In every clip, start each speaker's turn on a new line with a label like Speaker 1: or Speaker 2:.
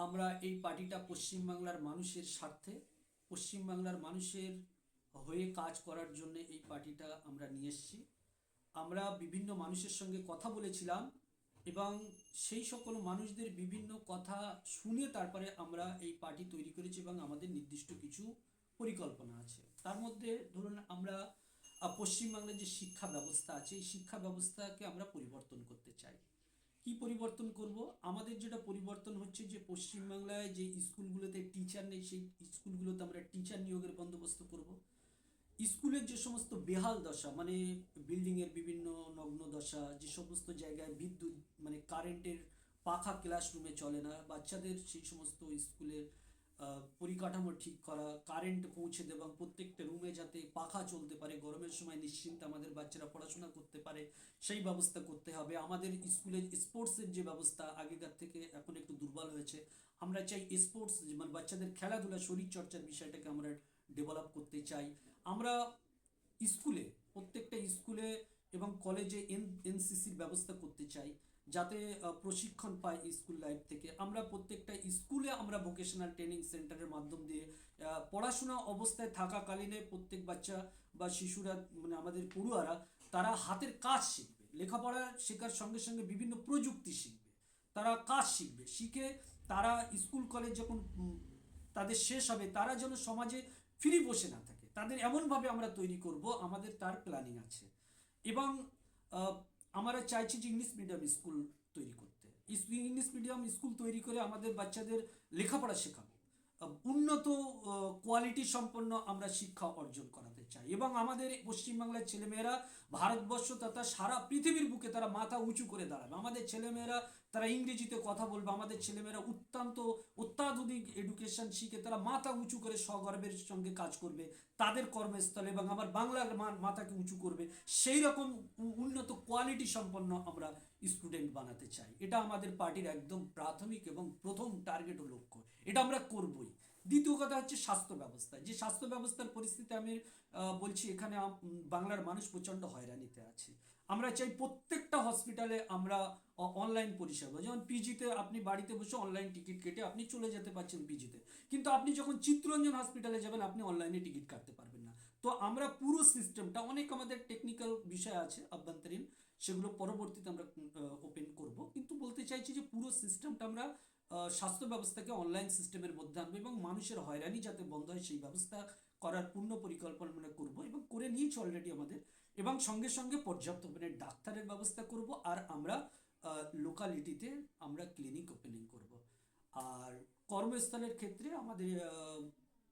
Speaker 1: আমরা এই পার্টিটা পশ্চিমবাংলার মানুষের স্বার্থে, পশ্চিমবাংলার মানুষের হয়ে কাজ করার জন্য এই পার্টিটা আমরা নিয়ে এসেছি। আমরা বিভিন্ন মানুষের সঙ্গে কথা বলেছিলাম এবং সেই সকল মানুষদের বিভিন্ন কথা শুনে তারপরে আমরা এই পার্টি তৈরি করেছি এবং আমাদের নির্দিষ্ট কিছু পরিকল্পনা আছে। তার মধ্যে ধরুন আমরা পশ্চিমবাংলার যে শিক্ষা ব্যবস্থা আছে এই শিক্ষা ব্যবস্থাকে আমরা পরিবর্তন করতে চাই। কি পরিবর্তন করব? আমাদের যেটা পরিবর্তন হচ্ছে যে পশ্চিমবাংলায় যে স্কুলগুলোতে টিচার নেই সেই স্কুলগুলোতে আমরা টিচার নিয়োগের বন্দোবস্ত করব। স্কুলের যে সমস্ত বেহাল দশা, মানে বিল্ডিংয়ের বিভিন্ন নগ্ন দশা, যে সমস্ত জায়গায় বিদ্যুৎ মানে কারেন্টের পাখা ক্লাসরুমে চলে না, বাচ্চাদের সেই সমস্ত স্কুলের পরিকাঠামো ঠিক করা, কারেন্ট পৌঁছে দেওয়া এবং প্রত্যেকটা রুমে যাতে পাখা চলতে পারে, গরমের সময় নিশ্চিন্তে আমাদের বাচ্চারা পড়াশোনা করতে পারে সেই ব্যবস্থা করতে হবে। আমাদের স্কুলে স্পোর্টসের যে ব্যবস্থা আগেকার থেকে এখন একটু দুর্বল হয়েছে, আমরা চাই স্পোর্টস মানে বাচ্চাদের খেলাধুলা শরীরচর্চার বিষয়টাকে আমরা ডেভেলপ করতে চাই। আমরা স্কুলে প্রত্যেকটা স্কুলে এবং কলেজে এনসিসির ব্যবস্থা করতে চাই যাতে প্রশিক্ষণ পায় স্কুল লাইফ থেকে। আমরা প্রত্যেকটা স্কুলে আমরা ভোকেশনাল ট্রেনিং সেন্টারের মাধ্যম দিয়ে পড়াশোনা অবস্থায় থাকাকালীনে প্রত্যেক বাচ্চা বা শিশুরা মানে আমাদের পড়ুয়ারা তারা হাতের কাজ শিখবে, লেখাপড়া শেখার সঙ্গে সঙ্গে বিভিন্ন প্রযুক্তি শিখবে, তারা কাজ শিখবে, শিখে তারা স্কুল কলেজ যখন তাদের শেষ হবে তারা যেন সমাজে ফ্রি বসে না থাকে, তাদের এমনভাবে আমরা তৈরি করব, আমাদের তার প্ল্যানিং আছে। এবং আমরা চাইছি যে ইংলিশ মিডিয়াম স্কুল তৈরি করতে, ইংলিশ মিডিয়াম স্কুল তৈরি করে আমাদের বাচ্চাদের লেখাপড়া শেখাবো, উন্নত কোয়ালিটি সম্পন্ন আমরা শিক্ষা অর্জন করাতে চাই। এবং আমাদের পশ্চিমবাংলার ছেলেমেয়েরা ভারতবর্ষ তথা সারা পৃথিবীর বুকে তারা মাথা উঁচু করে দাঁড়াবে। আমাদের ছেলেমেয়েরা তারা ইংরেজিতে কথা বলবে, আমাদের ছেলেমেয়েরা অত্যাধুনিক এডুকেশন শিখে তারা মাথা উঁচু করে সগর্বের সঙ্গে কাজ করবে তাদের কর্মস্থলে এবং আমার বাংলার মাথাকে উঁচু করবে। সেই রকম উন্নত কোয়ালিটি সম্পন্ন আমরা স্টুডেন্ট বানাতে চাই। এটা আমাদের পার্টির একদম প্রাথমিক এবং প্রথম টার্গেট ও লক্ষ্য, এটা আমরা করবই। দ্বিতীয় কথা হচ্ছে স্বাস্থ্য ব্যবস্থা। যে স্বাস্থ্য ব্যবস্থার পরিস্থিতি আমি বলছি, এখানে বাংলার মানুষ প্রচণ্ড হয়রানিতে আছে। আমরা চাই প্রত্যেকটা হসপিটালে আমরা অনলাইন পরিষেবা, যেমন পিজিতে আপনি বাড়িতে বসে অনলাইন টিকিট কেটে আপনি চলে যেতে পারছেন পিজিতে, কিন্তু আপনি যখন চিত্তরঞ্জন হসপিটালে যাবেন আপনি অনলাইনে টিকিট কাটতে পারবেন না। তো আমরা পুরো সিস্টেমটা, অনেক আমাদের টেকনিক্যাল বিষয় আছে আভ্যন্তরীণ, সেগুলো পরবর্তীতে আমরা ওপেন করব, কিন্তু বলতে চাইছি যে পুরো সিস্টেমটা আমরা স্বাস্থ্য ব্যবস্থাকে অনলাইন সিস্টেমের মধ্যে আনবো এবং মানুষের হয়রানি যাতে বন্ধ হয় সেই ব্যবস্থা করার পূর্ণ পরিকল্পনা আমরা করবো এবং করে নিয়েছি অলরেডি আমাদের। এবং সঙ্গে সঙ্গে পর্যাপ্ত মানে ডাক্তারের ব্যবস্থা করব, আর আমরা লোকালিটিতে আমরা ক্লিনিক ওপেনিং করব। আর কর্মস্থলের ক্ষেত্রে আমাদের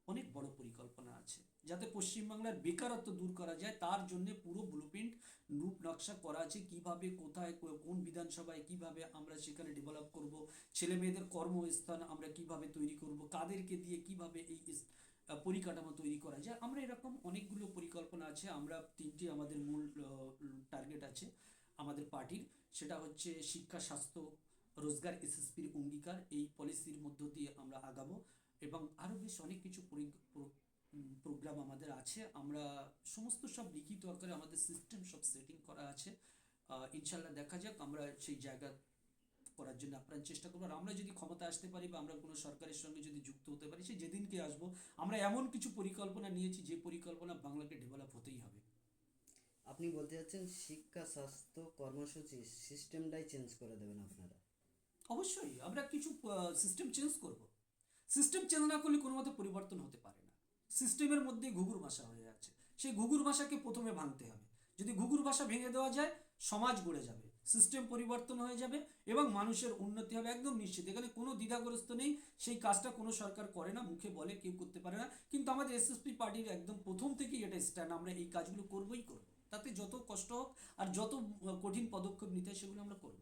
Speaker 1: অনেক বড় পরিকল্পনা আছে যাতে পশ্চিমবাংলার বেকারত্ব দূর করা যায়, তার জন্য পুরো ব্লুপ্রিন্ট রূপ নকশা করা আছে, কিভাবে কোথায় কোন বিধানসভায় কিভাবে আমরা সেখানে ডেভেলপ করব, ছেলে মেয়েদের কর্মস্থান আমরা কিভাবে তৈরি করব, কাদেরকে দিয়ে কিভাবে এই পরিকাঠামো তৈরি করা যায়। আমরা এরকম অনেকগুলো পরিকল্পনা আছে। আমরা তিনটি আমাদের মূল টার্গেট আছে আমাদের পার্টির, সেটা হচ্ছে শিক্ষা, স্বাস্থ্য, রোজগার, এসএসপির অঙ্গীকার। এই পলিসির মধ্য দিয়ে আমরা আগাবো এবং আরও বেশ অনেক কিছু প্রোগ্রাম আমাদের আছে। আমরা সমস্ত সব লিখিত আকারে আমাদের সিস্টেম সব সেটিং করা আছে। ইনশাল্লাহ দেখা যাক, আমরা সেই জায়গা করার জন্য আপ্রাণ চেষ্টা করবো। আর আমরা যদি ক্ষমতা আসতে পারি বা আমরা কোনো সরকারের সঙ্গে যদি যুক্ত হতে পারি, সে যেদিনকে আসবো আমরা এমন কিছু পরিকল্পনা নিয়েছি যে পরিকল্পনা বাংলাকে ডেভেলপ হতেই হবে।
Speaker 2: আপনি বলতে চাচ্ছেন শিক্ষা স্বাস্থ্য কর্মসূচি সিস্টেমটাই চেঞ্জ করে দেবেন আপনারা?
Speaker 1: অবশ্যই আমরা কিছু সিস্টেম চেঞ্জ করব। সিস্টেম চেঞ্জ না করলে কোনো মতে পরিবর্তন হতে পারে না। সিস্টেমের মধ্যে ঘুঘুর ভাষা হয়ে আছে, সেই ঘুঘুর ভাষাকে প্রথমে ভাঙতে হবে। যদি ঘুঘুর ভাষা ভেঙে দেওয়া যায় সমাজ গড়ে যাবে, সিস্টেম পরিবর্তন হয়ে যাবে এবং মানুষের উন্নতি হবে একদম নিশ্চিত। এখানে কোনো দ্বিধাগ্রস্ত নেই। সেই কাজটা কোনো সরকার করে না, মুখে বলে, কেউ করতে পারে না, কিন্তু আমাদের এসএসপি পার্টির একদম প্রথম থেকেই এটা স্ট্যান্ড, আমরা এই কাজগুলো করবই করব। তাতে যত কষ্ট হোক আর যত কঠিন পদক্ষেপ নিতে হয় সেগুলো আমরা করব।